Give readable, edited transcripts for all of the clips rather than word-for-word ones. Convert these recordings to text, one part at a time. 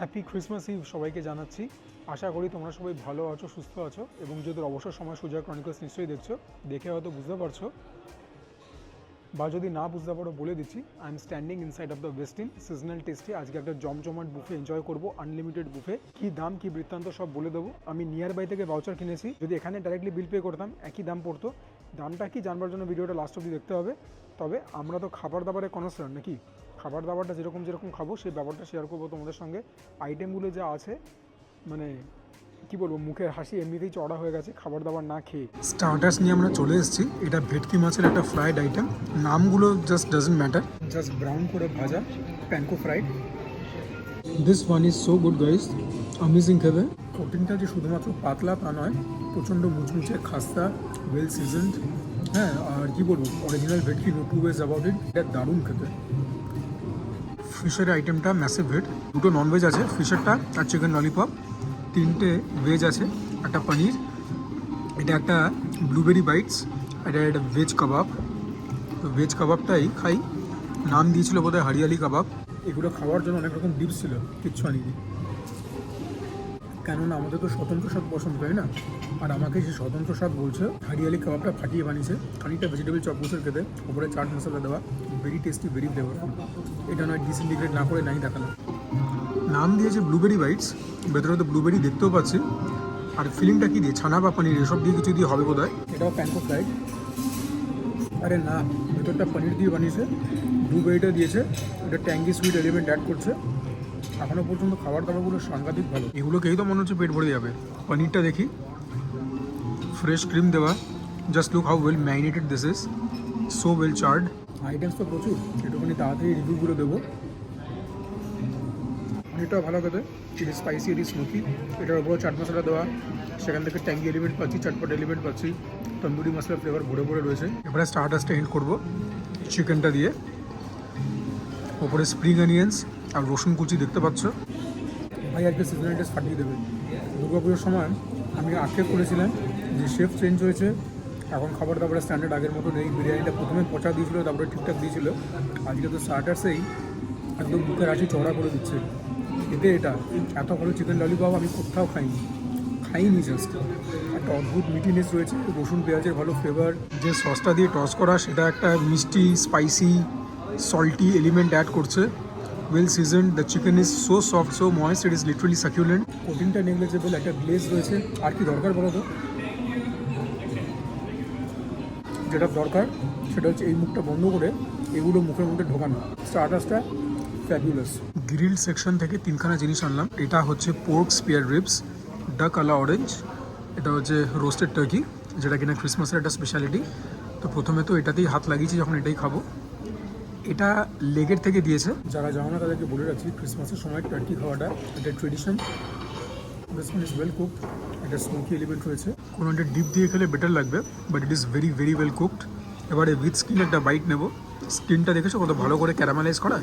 Happy Christmas eve সবাইকে জানাচ্ছি। আশা করি তোমরা সবাই ভালো আছো, সুস্থ আছো এবং যদি অবসর সময় সুজয় ক্রনিকলস নিশ্চয়ই দেখছো, দেখে হয়তো বুঝতে পারছো বা যদি না বুঝতে পারো বলে দিচ্ছি। I am standing inside of the ওয়েস্টিন seasonal tasty. আজকে একটা জমজমাট বুফে এনজয় করবো, আনলিমিটেড বুফে। কি দাম কি বৃত্তান্ত সব বলে দেবো। আমি নিয়ার বাই থেকে ভাউচার কিনেছি, যদি এখানে ডাইরেক্টলি বিল পে করতাম একই দাম পড়তো। দামটা কি জানবার জন্য ভিডিওটা লাস্ট অবধি দেখতে হবে। তবে আমরা তো খাবার দাবারের কনসার্ন নাকি, খাবার দাবারটা যেরকম খাবো সেই ব্যাপারটা শেয়ার করবো তোমাদের সঙ্গে। আইটেমগুলো যা আছে মানে কি বলবো, মুখের হাসি এমনিতেই চড়া হয়ে গেছে খাবার দাবার না খেয়ে। স্টার্টার্স নিয়ে আমরা চলে এসেছি। এটা ভেটকি মাছের একটা ফ্রাইড আইটেম, নামগুলো just doesn't matter. Just brown করে ভাজা panko fried. This one is so good guys, amazing খেতে। প্রোটিনটা যে শুধুমাত্র পাতলা তা নয়, প্রচণ্ড মুচমুচে খাস্তা, ওয়েল সিজনড। হ্যাঁ, আর কি বলবো, অরিজিনাল ভেটকি, no two ways about it. এটা দারুণ খেতে। ফিশের আইটেমটা ম্যাসিভ হিট। দুটো ননভেজ আছে, ফিশেরটা আর চিকেন ললিপপ। তিনটে ভেজ আছে, একটা পনির, এটা একটা ব্লুবেরি বাইটস, এটা একটা ভেজ কাবাব। তো ভেজ কাবাবটাই খাই। নাম দিয়েছিল বোধহয় হরিয়ালি কাবাব। এগুলো খাওয়ার জন্য অনেক রকম ডিপস ছিল, কিচ্ছু আনিনি, কেননা আমাদের তো স্বতন্ত্র স্বাদ পছন্দ, তাই না? আর আমাকে সেই স্বতন্ত্র স্বাদ বলছে হরিয়ালি কাবাবটা ফাটিয়ে বানিয়েছে। খানিকটা ভেজিটেবল চপ বসে খেতে, ওপরে চাট মশলা দেওয়া, ভেরি টেস্টি, ভেরি ফ্লেভারফুল। এটা নয় ডিসইন্টিগ্রেট না করে নাই দেখানো। নাম দিয়েছে ব্লুবেরি বাইটস, ভেতরে তো ব্লুবেরি দেখতেও পাচ্ছি। আর ফিলিংটা কী দিয়ে, ছানা বা পনির এসব দিয়ে কিছু দিয়ে হবে বোধ হয়। এটাও প্যানকো ফ্রাইড। আরে না, ভেতরটা পনির দিয়ে বানিয়েছে, ব্লুবেরিটা দিয়েছে, এটা ট্যাঙ্গি সুইট এলিমেন্ট অ্যাড করছে। এখনও পর্যন্ত খাবার দাবারগুলো সাংঘাতিক ভালো। এগুলোকেই তো মনে হচ্ছে পেট ভরে যাবে। পনিরটা দেখি, ফ্রেশ ক্রিম দেওয়া, just look how well marinated this is, so well Chad. Items তো প্রচুর, একটুখানি তাড়াতাড়ি রিভিউগুলো দেবো। পনিরটাও ভালো খেতে, it is spicy, it is smoky. এটার উপরেও চাট মশলা দেওয়া, সেখান থেকে ট্যাঙ্গি এলিমেন্ট পাচ্ছি, চটপট এলিমেন্ট পাচ্ছি, তন্দুরি মশলার ফ্লেভার ভরে ভরে রয়েছে। এবারে স্টার্টার্সটা এন্ড করবো চিকেনটা দিয়ে। ওপরে স্প্রিং অনিয়ন্স আর রসুন কুচি দেখতে পাচ্ছ। ভাই আজকে সিজনাল টেস্ট ফাটিয়ে দেবে। দুর্গাপুজোর সময় আমি আক্ষেপ করেছিলাম যে শেফ চেঞ্জ হয়েছে, এখন খাবার দাবারের স্ট্যান্ডার্ড আগের মতো নেই। বিরিয়ানিটা প্রথমে পচা দিয়েছিলো, তারপরে ঠিকঠাক দিয়েছিলো। আজকে তো স্টার্টার্সেই একদম বুকের হাসি চড়া করে দিচ্ছে। এতে এটা এত ভালো চিকেন ললিপপ আমি কোথাও খাইনি জাস্ট। একটা অদ্ভুত মিটিনেস রয়েছে, রসুন পেঁয়াজের ভালো ফ্লেভার। যে সসটা দিয়ে টস করা, সেটা একটা মিষ্টি, স্পাইসি, সল্টি এলিমেন্ট অ্যাড করছে। Well seasoned, the chicken is so soft, so moist, it is literally succulent. কোটিংটা নেগলেজেবল, একটা গ্লেজ রয়েছে। আর কি দরকার বলো তো? যেটা দরকার সেটা হচ্ছে এই মুখটা বন্ধ করে এগুলো মুখের মধ্যে ঢোকানো। স্টার্টার্সটা ফ্যাবুলাস। গ্রিল সেকশন থেকে তিনখানা জিনিস আনলাম। এটা হচ্ছে পোর্ক স্পেয়ার রিবস, ডাক আলা অরেঞ্জ। এটা হচ্ছে রোস্টেড টার্কি, যেটা কিনা ক্রিসমাসের একটা স্পেশালিটি। তো প্রথমে তো এটাতেই হাত লাগিয়েছি, যখন এটাই খাবো। এটা লেগের থেকে দিয়েছে। যারা জানো না তাদেরকে বলে রাখছি, ক্রিসমাসের সময় টার্কি খাওয়াটা এটা tradition. This one is well cooked, এটা স্মোকি এলিমেন্ট রয়েছে। কোনো একটা ডিপ দিয়ে খেলে বেটার লাগবে, but it is very very well cooked. এবারে উইথ স্কিন একটা বাইট নেব। স্কিনটা দেখেছো কত ভালো করে ক্যারামেলাইজ করা।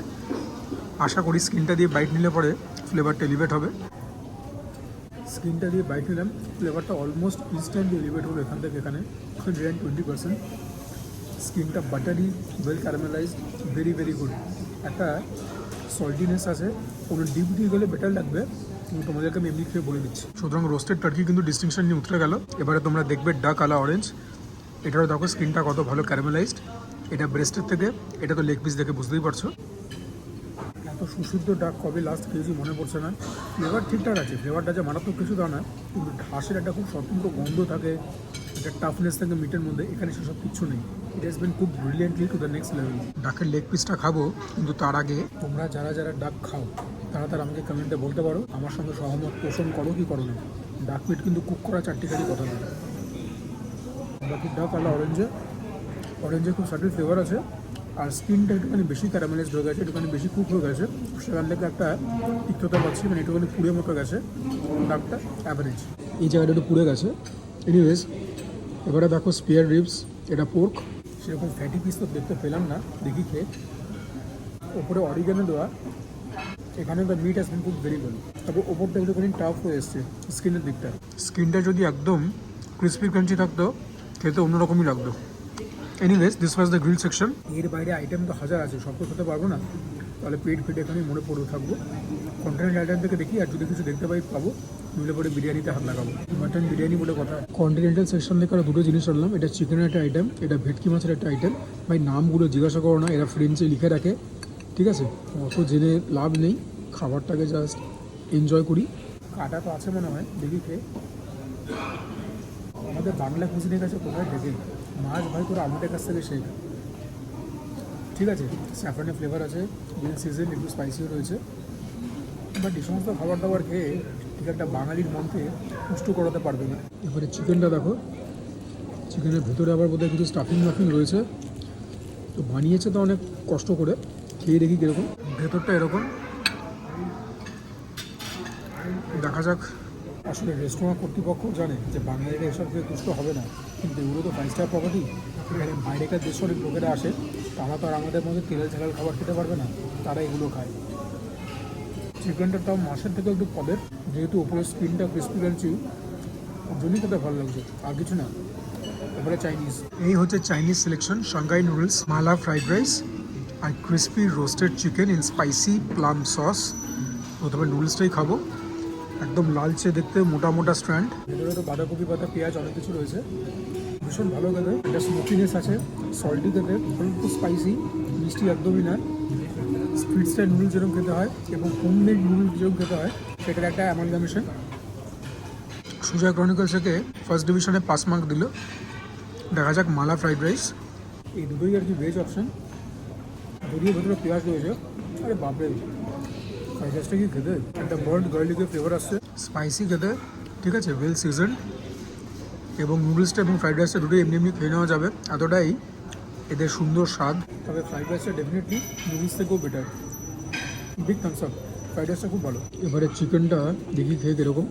আশা করি স্কিনটা দিয়ে বাইট নিলে পরে ফ্লেভারটা এলিভেট হবে। স্কিনটা দিয়ে বাইট নিলাম, ফ্লেভারটা অলমোস্ট ইনস্ট্যান্টলি এলিভেট হলো এখান থেকে এখানে 120%। স্কিনটা buttery, well caramelised, very very good. একটা সল্টিনেস আছে, কোনো ডিপ দিয়ে গেলে বেটার লাগবে, কিন্তু তোমাদেরকে আমি এমনি খেয়ে বলে দিচ্ছি। সুতরাং রোস্টেড টার্কি কিন্তু ডিস্টিংশন নিয়ে উতরে গেল। এবারে তোমরা দেখবে ডাক আলা অরেঞ্জ। এটারও দেখো স্কিনটা কত ভালো ক্যারামেলাইজড। এটা ব্রেস্টের থেকে, এটা তো লেগ পিস দেখে বুঝতেই পারছো। এত সুসিদ্ধ ডাক কবে লাস্ট খেয়েছি মনে পড়ছে না। ফ্লেভার ঠিকঠাক আছে, ফ্লেভারটা যে মারাত্মক কিছু তা না, কিন্তু ঘাসের একটা খুব স্বতন্ত্র গন্ধ থাকে, একটা টাফনেস থাকে মিটের মধ্যে। এখানে সেসব কিচ্ছু নেই। It has been cook brilliantly to the next level. ডাকের লেগ পিসটা খাবো, কিন্তু তার আগে তোমরা যারা যারা ডাক খাও তারা আমাকে কমেন্টে বলতে পারো, আমার সঙ্গে সহমত পোষণ করো কি করো না। ডাক মিট কিন্তু কুক করা চারটিখানি কথা নয়। বাকি ডাক আলা অরেঞ্জে খুব সাটিল ফ্লেভার আছে, আর স্কিনটা একটুখানি বেশি ক্যারামেলাইজড হয়ে গেছে, একটুখানি বেশি কুক হয়ে গেছে। সেখান থেকে একটা তিক্ততা পাচ্ছি, মানে একটুখানি পুড়ে মতো গেছে। ডাকটা অ্যাভারেজ, এই জায়গাটা একটু পুড়ে গেছে। এনিওয়েজ, এবারে দেখো স্পেয়ার রিবস, এটা পোর্ক। সেরকম ফ্যাটি পিস তো দেখতে পেলাম না, দেখি খেয়ে। ওপরে অরিগানো দেওয়া, এখানে the meat has been cooked very well. তবে ওপরটা একটুখানি টাফ হয়ে এসছে স্কিনের দিকটা। স্কিনটা যদি একদম ক্রিসপি ক্রাঞ্চি থাকতো, খেতে অন্যরকমই লাগতো। Anyways, this was the grill section. এর বাইরে আইটেম তো হাজার আছে, সব তো খেতে পারবো না। তাহলে পেট ফেটে এখানে মনে পড়ে থাকবো। কন্টিনেন্টাল আইটেম থেকে দেখি, আর যদি কিছু দেখতে পাই পাবো, নইলে পরে বিরিয়ানিতে হাত লাগাবো। মাটন বিরিয়ানি বলে কথা। কন্টিনেন্টাল সেকশন থেকে আরও দুটো জিনিস আনলাম। এটা চিকেনের একটা আইটেম, এটা ভেটকি মাছের একটা আইটেম। ভাই নামগুলো জিজ্ঞাসা করো না, এরা ফ্রেঞ্চে লিখে রাখে, ঠিক আছে? অত জেনে লাভ নেই, খাবারটাকে জাস্ট এনজয় করি। কাটা তো আছে মনে হয়, দেখি খেয়ে। আমাদের বাংলা কুজিনের কাছে কোথায় দেখে মাছ ভাই তোরা আমাদের কাছ থেকে শেখ। ঠিক আছে, স্যাফরানের ফ্লেভার আছে, ওয়েল সিজন, একটু স্পাইসিও রয়েছে। বাট এই সমস্ত খাবার দাবার খেয়ে ঠিক একটা বাঙালির মনকে পুষ্ট করাতে পারবে না। এবারে চিকেনটা দেখো, চিকেনের ভেতরে আবার বোধহয় কিছু স্টাফিং মাফিং রয়েছে। তো বানিয়েছে তো অনেক কষ্ট করে, খেয়ে দেখি কীরকম। ভেতরটা এরকম, দেখা যাক। আসলে রেস্টুরেন্ট কর্তৃপক্ষ জানে যে বাঙালিরা এসব খেয়ে তুষ্ট হবে না, কিন্তু এগুলো তো 5 স্টার প্রপার্টি। এখানে বাইরেকার দেশের অনেক লোকেরা আসে, তারা তো আর আমাদের মধ্যে তেল ঝাল খাবার খেতে পারবে না, তারা এগুলো খায়। চিকেনটার তাও মাছের থেকে একটু পদের, যেহেতু উপরের স্কিনটা ক্রিস্পি ক্রাঞ্চি, ওর জন্যই খেতে ভালো লাগছে, আর কিছু না। এবারে চাইনিজ, এই হচ্ছে Chinese selection. Shanghai noodles, mala fried rice আর crispy roasted chicken in spicy plum sauce. প্রথমে নুডলসটাই খাবো, একদম লালচে দেখতে, মোটা মোটা স্ট্র্যান্ড। ভেতরে তো বাঁধাকপি পাতা, পেঁয়াজ, অনেক কিছু রয়েছে। ভীষণ ভালো খেতে, একটা স্মোকিনেস আছে, সল্টি খেতে, অল্প স্পাইসি, মিষ্টি একদমই না। স্ট্রিট স্টাইল নুডলস যেরকম খেতে হয় এবং হোমমেড নুডলস যেরকম খেতে হয়, সেটার একটা অ্যামালগামেশন। সুজয় ক্রনিকলস থেকে ফার্স্ট ডিভিশনে 5 মার্ক দিল। দেখা যাক মালা ফ্রাইড রাইস। এই দুটোই আর কি ভেজ অপশন, যদিও ভেতরে পেঁয়াজ রয়েছে। আরে বাপরে, ফ্রাইড রাইসটা কি খেতে, একটা বার্ড গার্লিকের ফ্লেভার আসছে, স্পাইসি খেতে, ঠিক আছে, ওয়েল সিজন। এবং নুডলসটা এবং ফ্রাইড রাইসটা দুটোই এমনি এমনি খেয়ে নেওয়া যাবে, এতটাই এদের সুন্দর স্বাদ। তবে ফ্রাইড রাইসটা ডেফিনেটলি নুডলস থেকেও better. Big thumbs up, fried রাইসটা খুব ভালো। এবারে চিকেনটা দেখি খেয়ে কীরকম।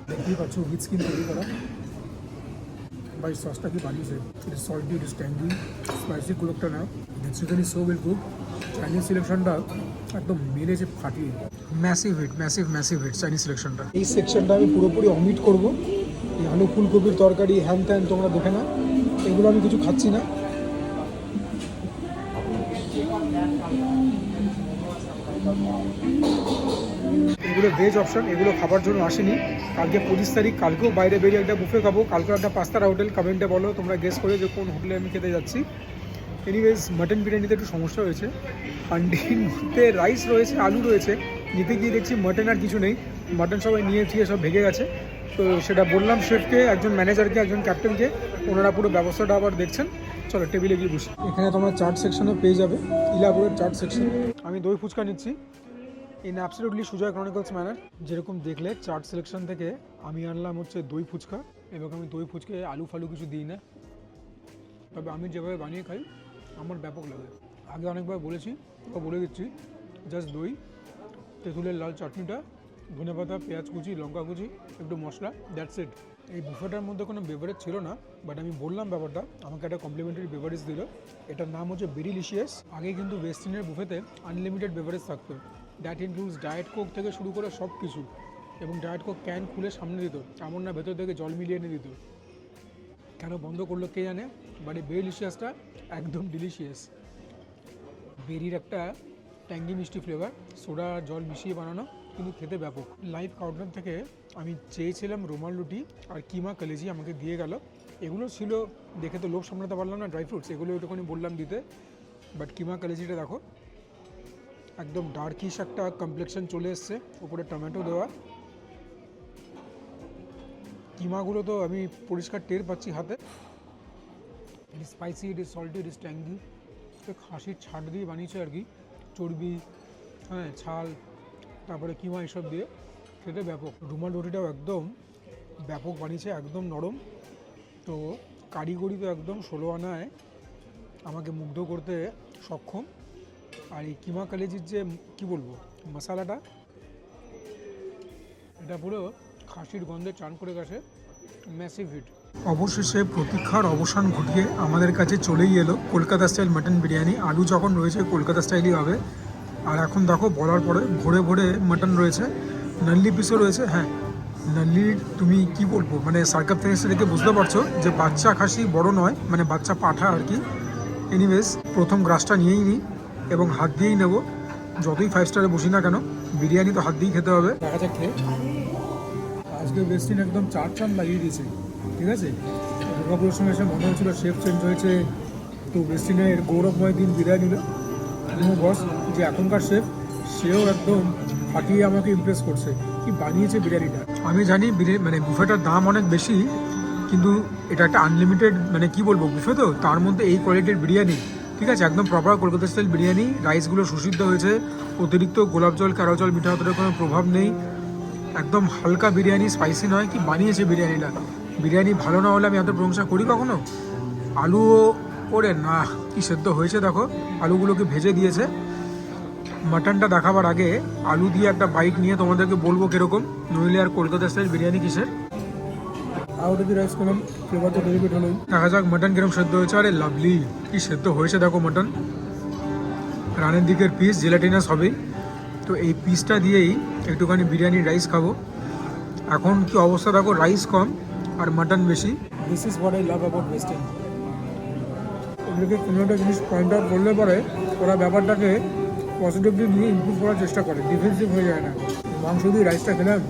দেখতেই পাচ্ছ উইথ স্কিন তৈরি করা। ভাই সসটা কি বানিয়েছে, it is salty, it is tangy, spicy খুব একটা না। Chicken is so well cook. Chinese সিলেকশনটা একদম মেরেছে ফাটিয়ে। Massive hit, massive hit Chinese সিলেকশনটা। এই সেকশনটা আমি পুরোপুরি অমিট করবো। এই আলু ফুলকপির তরকারি, হ্যান ত্যান তোমরা দেখে না, এগুলো আমি কিছু খাচ্ছি না। এগুলো ভেজ অপশন, এগুলো খাবার জন্য আসেনি। কালকে 25 তারিখ, কালকেও বাইরে বেরিয়ে একটা বুফে খাবো, কালকেও একটা পাঁচতারা হোটেল। কমেন্টে বলো তোমরা গেস করে যে কোন হোটেলে আমি খেতে যাচ্ছি। এনিওয়েজ মাটন বিরিয়ানিতে একটু সমস্যা হয়েছে। হান্ডির মধ্যে রাইস রয়েছে, আলু রয়েছে, নিতে গিয়ে দেখছি মাটন আর কিছু নেই। মাটন সবাই নিয়ে ঠিয়ে সব ভেঙে গেছে। তো সেটা বললাম শেফকে, একজন ম্যানেজারকে, একজন ক্যাপ্টেনকে, ওনারা পুরো ব্যবস্থাটা আবার দেখছেন। চলো টেবিলে গিয়ে বসি। এখানে তোমরা চাট সেকশনও পেয়ে যাবে, ইলাবোরেট চাট সেকশন। আমি দই ফুচকা নিচ্ছি in absolutely Sujay chronicles manner. যেরকম দেখলে চাট সিলেকশন থেকে আমি আনলাম হচ্ছে দই ফুচকা, এবং আমি দই ফুচকে আলু ফালু কিছু দিই না, তবে আমি যেভাবে বানিয়ে খাই আমার ব্যাপক লাগে। আগে অনেকবার বলেছি, বা বলে দিচ্ছি, জাস্ট দই, তেঁতুলের লাল চাটনিটা, ধনেপাতা, পেঁয়াজ কুচি, লঙ্কা কুচি, একটু মশলা, দ্যাটস ইট। এই বুফেটার মধ্যে কোনো বেভারেজ ছিল না, বাট আমি বললাম ব্যাপারটা, আমাকে একটা কমপ্লিমেন্টারি বেভারেজ দিল। এটার নাম হচ্ছে বেরিলিশিয়াস। আগে কিন্তু ওয়েস্টার্নের বুফেতে আনলিমিটেড বেভারেজ থাকতো, দ্যাট ইনক্লুডস ডায়েট কোক থেকে শুরু করে সব কিছু। এবং ডায়েট কোক ক্যান খুলে সামনে দিত, এমন না ভেতর থেকে জল মিলিয়ে এনে দিত। কেন বন্ধ করলো কে জানে, বাট এই বেরিলিশিয়াসটা একদম ডিলিশিয়াস। বেরির একটা ট্যাঙ্গি মিষ্টি ফ্লেভার, সোডা আর জল মিশিয়ে বানানো, কিন্তু খেতে ব্যাপক। লাইভ কাউন্টার থেকে আমি চেয়েছিলাম রুমাল রুটি আর কিমা কলেজি, আমাকে দিয়ে গেল। এগুলো ছিল, দেখে তো লোভ সামলাতে পারলাম না, ড্রাই ফ্রুটস এগুলো ওইটুকুনি বললাম দিতে। বাট কিমা কলেজিটা দেখো, একদম ডার্কিশ একটা কমপ্লেক্সন চলে এসছে, উপরে টমেটো দেওয়া। কিমাগুলো তো আমি পরিষ্কার টের পাচ্ছি হাতে। It is spicy, it is salty, it is tangy. খাসির ছাট দিয়ে বানিয়েছে আর কি, চর্বি, হ্যাঁ, ছাল, তারপরে কিমা এসব দিয়ে, খেতে ব্যাপক। রুমাল রুটিটাও একদম ব্যাপক বানিয়েছে, একদম নরম। তো কারিগরি তো একদম 16 আনায় আমাকে মুগ্ধ করতে সক্ষম। আর এই কিমা কলেজির যে কী বলবো মশালাটা, এটা পুরো খাসির গন্ধে চান করে গেছে, ম্যাসিভ হিট। অবশেষে প্রতীক্ষার অবসান ঘটিয়ে আমাদের কাছে চলেই এলো কলকাতা স্টাইল মাটন বিরিয়ানি। আলু যখন রয়েছে কলকাতা স্টাইলই হবে। আর এখন দেখো বলার পরে ভরে ভরে মাটন রয়েছে, নাল্লি পিসও রয়েছে। হ্যাঁ, নাল্লির তুমি কি বলবো, মানে সার্কামফারেন্স দেখে বুঝতে পারছো যে বাচ্চা খাসি বড় নয়, মানে বাচ্চা পাঠা আর কি। এনিওয়েজ প্রথম গ্রাসটা নিয়েই নিই এবং হাত দিয়েই নেব। যতই 5 স্টারে বসি না কেন, বিরিয়ানি তো হাত দিয়েই খেতে হবে। দেখা যাক খেয়ে। আজকে বেস্টিন একদম চান লাগিয়ে দিয়েছে, ঠিক আছে। দুর্গাপুরের সঙ্গে এসে মনে হচ্ছিল শেফ চেঞ্জ হয়েছে, তো বেস্টিনের গৌরবময় দিন বিদায় নিল। কোনো বস যে এখনকার শেফ, সেও একদম ফাটিয়ে আমাকে ইমপ্রেস করছে, কি বানিয়েছে বিরিয়ানিটা। আমি জানি মানে বুফেটার দাম অনেক বেশি, কিন্তু এটা একটা আনলিমিটেড মানে কি বলবো বুফে, তো তার মধ্যে এই কোয়ালিটির বিরিয়ানি, ঠিক আছে, একদম প্রপার কলকাতা স্টাইল বিরিয়ানি। রাইসগুলো সুসিদ্ধ হয়েছে, অতিরিক্ত গোলাপ জল কারো জল মিঠা হাতের কোনো প্রভাব নেই, একদম হালকা বিরিয়ানি, স্পাইসি নয়। কি বানিয়েছে বিরিয়ানিটা। বিরিয়ানি ভালো না হলে আমি এত প্রশংসা করি কখনো। আলুও ওরে না, কি সেদ্ধ হয়েছে দেখো, আলুগুলোকে ভেজে দিয়েছে। মাটনটা দেখাবার আগে আলু দিয়ে একটা বাইট নিয়ে তোমাদেরকে বলবো কীরকম, নইলে আর কলকাতা স্টাইল বিরিয়ানি কিসের। আউট দিয়ে রাইস করলাম, ফ্লেভার তো ডেলিভারি হলোই। দেখা যাক মাটন কিরকম সেদ্ধ হয়েছে। আরে লাভলি, কি সেদ্ধ হয়েছে দেখো মাটন। রানের দিকের পিস জেলাটিনাস হবেই, তো এই পিসটা দিয়েই একটুখানি বিরিয়ানির রাইস খাবো। এখন কি অবস্থা দেখো, রাইস কম আর মাটন বেশি। This is what I love about western. ওদেরকে কোনো একটা জিনিস পয়েন্ট আউট করলে পরে ওরা ব্যাপারটাকে পজিটিভলি নিয়ে ইমপ্রুভ করার চেষ্টা করে, ডিফেন্সিভ হয়ে যায় না। মাংস দিয়ে রাইসটা খেলাম,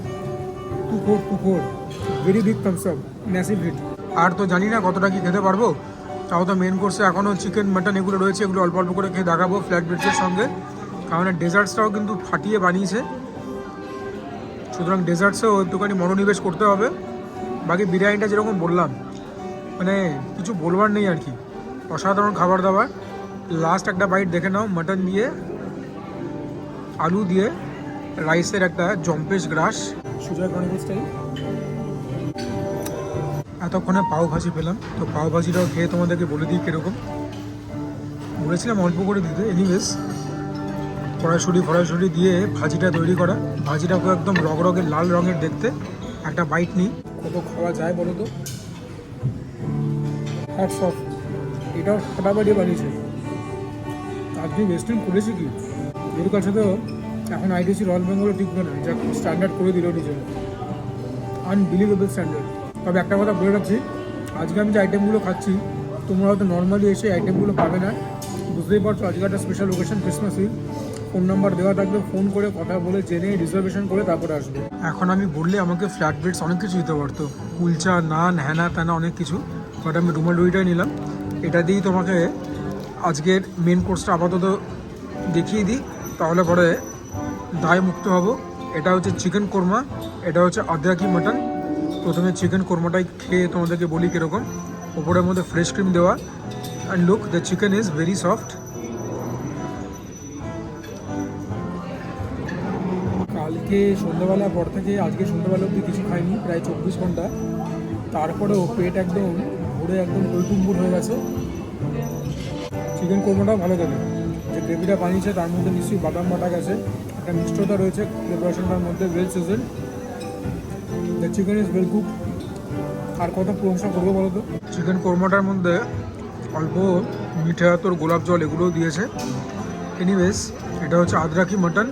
two four very big thumbs up, massive hit. আর তো জানি না কতটা কি খেতে পারবো, তাও তো মেন কোর্সে এখনও চিকেন মাটন এগুলো রয়েছে, এগুলো অল্প অল্প করে খেয়ে দেখাবো ফ্ল্যাট ব্রেডসের সঙ্গে, কারণ ডেজার্টসটাও কিন্তু ফাটিয়ে বানিয়েছে। সুতরাং ডেজার্টসেও একটুখানি মনোনিবেশ করতে হবে। বাকি বিরিয়ানিটা যেরকম বললাম, মানে কিছু বলবার নেই আর কি, অসাধারণ খাবার দাবার। লাস্ট একটা বাইট দেখে নাও, মাটন দিয়ে আলু দিয়ে রাইসের একটা জম্পেশ গ্রাস, সুজয় ক্রনিকল স্টাইল। এতক্ষণে পাও ভাজি পেলাম, তো পাও ভাজিটাও খেয়ে তোমাদেরকে বলে দিই কীরকম। বলেছিলাম অল্প করে দিতে, এনিওয়েজ ফড়াইশুঁড়ি দিয়ে ভাজিটা তৈরি করা। ভাজিটাকে একদম রগরগে লাল রঙের দেখতে। একটা বাইট নিই, কত খাওয়া যায় বলো তো। হ্যাটস অফ, এটাও ফাটাফাটি বানিয়েছে। আজকে ওয়েস্টার্ন করেছে কি, এর কাছে তো এখন আইডিসি রয়্যাল বেঙ্গলও টিকবে না, যা স্ট্যান্ডার্ড করে দিল নিজের, আনবিলিভেবল স্ট্যান্ডার্ড। তবে একটা কথা বলে রাখছি, আজকে আমি যে আইটেমগুলো খাচ্ছি তোমরা হয়তো নর্মালি এসে আইটেমগুলো পাবে না, বুঝতেই পারছো। আজকে একটা special location, Christmas Eve. Phone number দেওয়া থাকবে, ফোন করে কথা বলে জেনে রিজার্ভেশন করে তারপরে আসবে। এখন আমি বললে আমাকে ফ্ল্যাট ব্রেডস অনেক কিছু দিতে পারতো, কুলচা, নান, হ্যানা ত্যানা অনেক কিছু, বাট আমি রুমাল রুটিটাই নিলাম। এটা দিয়েই তোমাকে আজকের মেন কোর্সটা আপাতত দেখিয়ে দিই, তাহলে পরে দায় মুক্ত হব। এটা হচ্ছে চিকেন কোরমা, এটা হচ্ছে আদ্রাকি মাটন। প্রথমে চিকেন কোরমাটাই খেয়ে তোমাদেরকে বলি কীরকম। ওপরের মধ্যে ফ্রেশ ক্রিম দেওয়া, and look the chicken is very soft. কালকে সন্ধ্যাবেলার পর থেকে আজকে সন্ধ্যাবেলা অবধি কিছু খাইনি, প্রায় 24 ঘন্টা। তারপরেও পেট একদম ভরে একদম টইটুম্বুর হয়ে গেছে। চিকেন কোরমাটাও ভালো লাগে, যে গ্রেভিটা বানিয়েছে তার মধ্যে নিশ্চয়ই বাদাম বাটা গেছে, একটা মিষ্টতা রয়েছে প্রিপারেশনটার মধ্যে, well season. The chicken is well cook. আর কত প্রশংসা করবো বলো তো। চিকেন কোরমাটার মধ্যে অল্প মিঠে আতর, গোলাপ জল এগুলোও দিয়েছে। এনিওয়েজ, এটা হচ্ছে আদ্রাকি মাটন।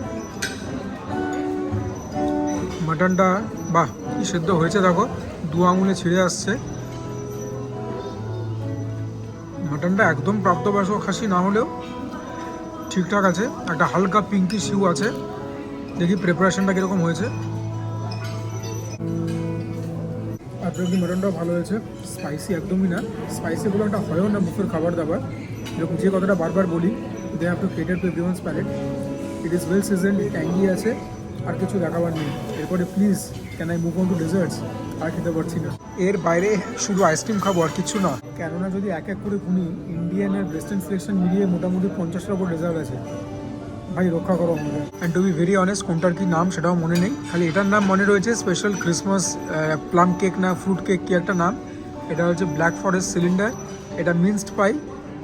মাটনটা বাহ, কি সেদ্ধ হয়েছে দেখো, 2 আঙুলে ছিঁড়ে আসছে। মাটনটা একদম প্রাপ্তবয়স্ক খাসি না হলেও ঠিকঠাক আছে, একটা হালকা পিঙ্কি শিউ আছে। দেখি প্রিপারেশনটা কীরকম হয়েছে। আদ্রাকি মাটনটাও ভালো হয়েছে, স্পাইসি একদমই না। স্পাইসি বলে একটা হয়ও না বুফের খাবার দাবার, এরকম যে কথাটা বারবার বলি, they have to cater to everyone's palate. It is well seasoned, tangy আছে, আর কিছু দেখাবার নেই। এরপরে please can I move on to desserts, আর খেতে পারছি না। এর বাইরে শুধু আইসক্রিম খাবো আর কিছু না, কেননা যদি এক এক করে গুনি, ইন্ডিয়ান আর ওয়েস্টার্ন সিলেকশন মিলিয়ে মোটামুটি 50টার উপর ডেজার্ট আছে। ভাই রক্ষা করো আমাদের। And to be very honest, কোনটার কি নাম সেটাও মনে নেই, খালি এটার নাম মনে রয়েছে স্পেশাল ক্রিসমাস প্লাম কেক না ফ্রুট কেক, কি একটা নাম। এটা হচ্ছে ব্ল্যাক ফরেস্ট সিলিন্ডার, এটা মিন্সড পাই,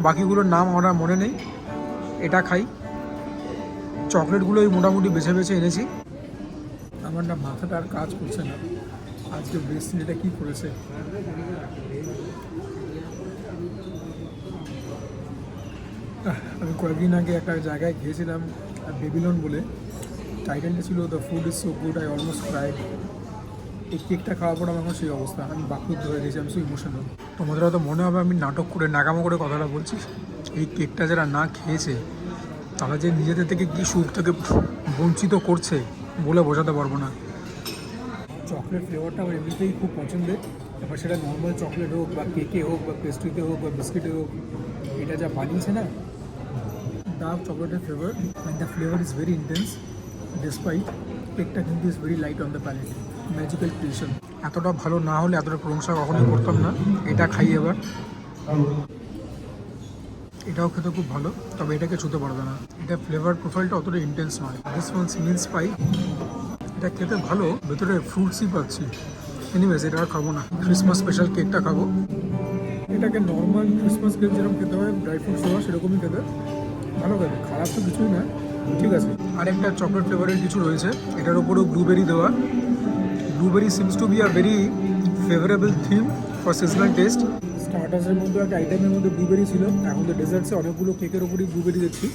বাকিগুলোর নাম আমার মনে নেই। এটা খাই। চকলেটগুলোই মোটামুটি বেছে বেছে এনেছি। আমার না মাথাটা আর কাজ করছে না, আজকে বেস্টিন এটা কী করেছে। আমি কয়েকদিন আগে একটা জায়গায় গিয়েছিলাম, বেবিলন বলে, টাইটেলটা ছিল the food is so good I almost cried. এই কেকটা খাওয়ার পর আমার সেই অবস্থা, আমি বাকরুদ্ধ হয়ে গেছি, আমি সো ইমোশনাল। তোমাদের হয়তো মনে হবে আমি নাটক করে নাকামো করে কথাটা বলছি। এই কেকটা যারা না খেয়েছে তারা যে নিজেদের থেকে কি সুখ থেকে বঞ্চিত করছে বলে বোঝাতে পারবো না। চকলেট ফ্লেভারটা আমার এমনিতেই খুব পছন্দের, এবার সেটা নর্মাল চকলেট হোক বা কেকে হোক বা পেস্ট্রিতে হোক বা বিস্কিটে হোক, এটা যা বানিয়েছে না, ডার্ক চকলেটের flavour and the flavour is very intense despite কেকটা কিন্তু is very light on the palate, magical creation. এতটা ভালো না হলে এতটা প্রশংসা কখনোই করতাম না। এটা খাই এবার। এটাও খেতে খুব ভালো, তবে এটাকে ছুতে পারবে না, এটা ফ্লেভার প্রোফাইলটা অতটা ইন্টেন্স নয়। দিস ওয়ান সিমেন্স পাই, এটা খেতে ভালো, ভেতরে ফ্রুটসই পাচ্ছি। এনিওয়েজ এটা আর খাবো না, ক্রিসমাস স্পেশাল কেকটা খাবো। এটাকে নর্মাল ক্রিসমাস কেক যেরকম খেতে হয় ড্রাই ফ্রুটস দেওয়া, সেরকমই খেতে ভালো খেতে, খারাপ তো কিছুই না, ঠিক আছে। আরেকটা চকলেট ফ্লেভারের কিছু রয়েছে, এটার উপরেও ব্লুবেরি দেওয়া। Blueberry seems to be a very favourable theme for seasonal taste. স্টার্টার্সের মধ্যে একটা আইটেমের মধ্যে ব্লুবেরি ছিল, এখন তো ডেজার্টসে অনেকগুলো কেকের ওপরই ব্লুবেরি দেখছি,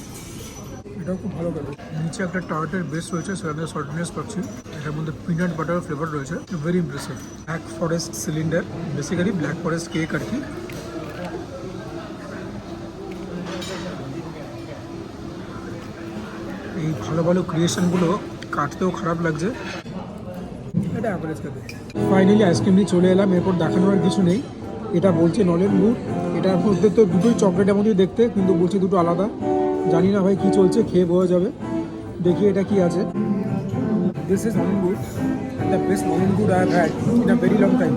এটাও খুব ভালো খেতে। নিচে একটা টার্টের বেস রয়েছে, সেখানে সল্টনেস পাচ্ছি, এটার মধ্যে পিনাট বাটার ফ্লেভার রয়েছে, very impressive. Black forest cylinder, basically black forest cake আর কি। এই ভালো ভালো ক্রিয়েশনগুলো কাটতেও খারাপ লাগছে, এটা অ্যাভারেজ খেতে। ফাইনালি আইসক্রিম নিয়ে চলে এলাম, এরপর দেখানোর আর কিছু নেই। এটা বলছে নলেন গুড়, এটার মধ্যে তো দুটোই চকলেটের মধ্যেই দেখতে, কিন্তু বলছে দুটো আলাদা। জানি না ভাই কী চলছে, খেয়ে বোঝা যাবে। দেখি এটা কি আছে। দিস ইজ নলেন গুড় অ্যান্ড দ্য বেস্ট নলেন গুড় I have had in a very long time.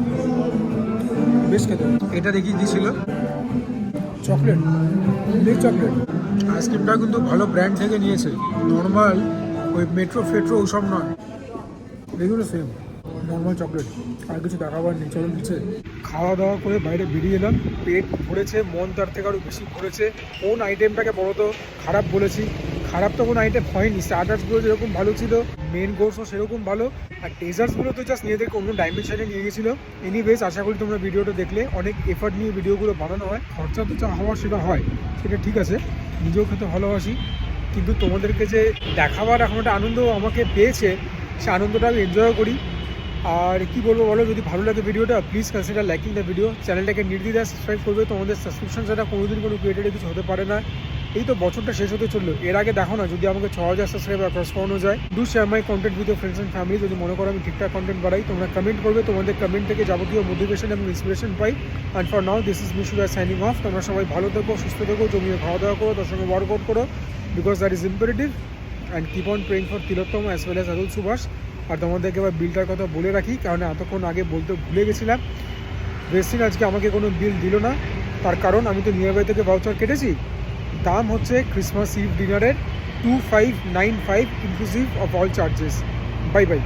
বেশ খেতে। এটা দেখি কী ছিল, চকলেট, মিল্ক চকলেট। আইসক্রিমটা কিন্তু ভালো ব্র্যান্ড থেকে নিয়েছে, নর্মাল ওই মেট্রো ফেট্রো ওসব নয়, এগুলো সেম নর্মাল চকলেট। আর কিছু দেখাবার নেই, চলো নিচে। খাওয়া দাওয়া করে বাইরে বেরিয়ে এলাম, পেট ভরেছে, মন তার থেকে আরও বেশি ভরেছে। কোন আইটেমটাকে বড় তো খারাপ বলেছি, খারাপ তো কোনো আইটেম হয়নি। স্টার্টার্সগুলো যেরকম ভালো ছিল, মেন কোর্সও সেরকম ভালো, আর ডেজার্টসগুলো তো জাস্ট নিজেদেরকে অন্য ডাইমেনশনে নিয়ে গেছিলো। এনিওয়েজ আশা করি তোমরা ভিডিওটা দেখলে, অনেক এফার্ট নিয়ে ভিডিওগুলো বানানো হয়, খরচা তো যা হওয়ার সেটা হয়, সেটা ঠিক আছে, নিজেও খেতে ভালোবাসি, কিন্তু তোমাদেরকে যে দেখাবার এখন একটা আনন্দ আমাকে পেয়েছে, সে আনন্দটা আমি এনজয়ও করি। আর কি বলবো বলো, যদি ভালো লাগে ভিডিওটা please consider liking the video, চ্যানেলটাকে নির্দ্বিধায় সাবস্ক্রাইব করবে। তোমাদের সাবস্ক্রিপশন ছাড়া কোনোদিন কোনো ক্রিয়েটারে কিছু হতে পারে না। এই তো বছরটা শেষ হতে চললো, এর আগে দেখো না যদি আমাকে 6000 সাবস্ক্রাইবার ক্রস করানো যায়। Do share my content with friends and family, যদি মনে করো আমি ঠিকঠাক কন্টেন্ট বাড়াই। তোমরা কমেন্ট করবে, তোমাদের কমেন্ট থেকে যাবতীয় মোটিভেশন এবং ইন্সপিরেশন পাই। And for now this is Mishura signing off. তোমরা সবাই ভালো থেকো, সুস্থ থেকো, জমিয়ে খাওয়া দাওয়া করো, তার সঙ্গে ওয়ার্কআউট করো, because that is imperative. And keep on praying for Tilottama as well as Atul Subhash. আর তোমাদেরকে এবার বিলটার কথা বলে রাখি, কারণ এতক্ষণ আগে বলতে ভুলে গেছিলাম। বেসিন আজকে আমাকে কোনো বিল দিল না, তার কারণ আমি তো নিয়ার বাই থেকে ভাউচার কেটেছি। দাম হচ্ছে ক্রিসমাস ইভ ডিনারের 2595 inclusive of all charges. Bye bye.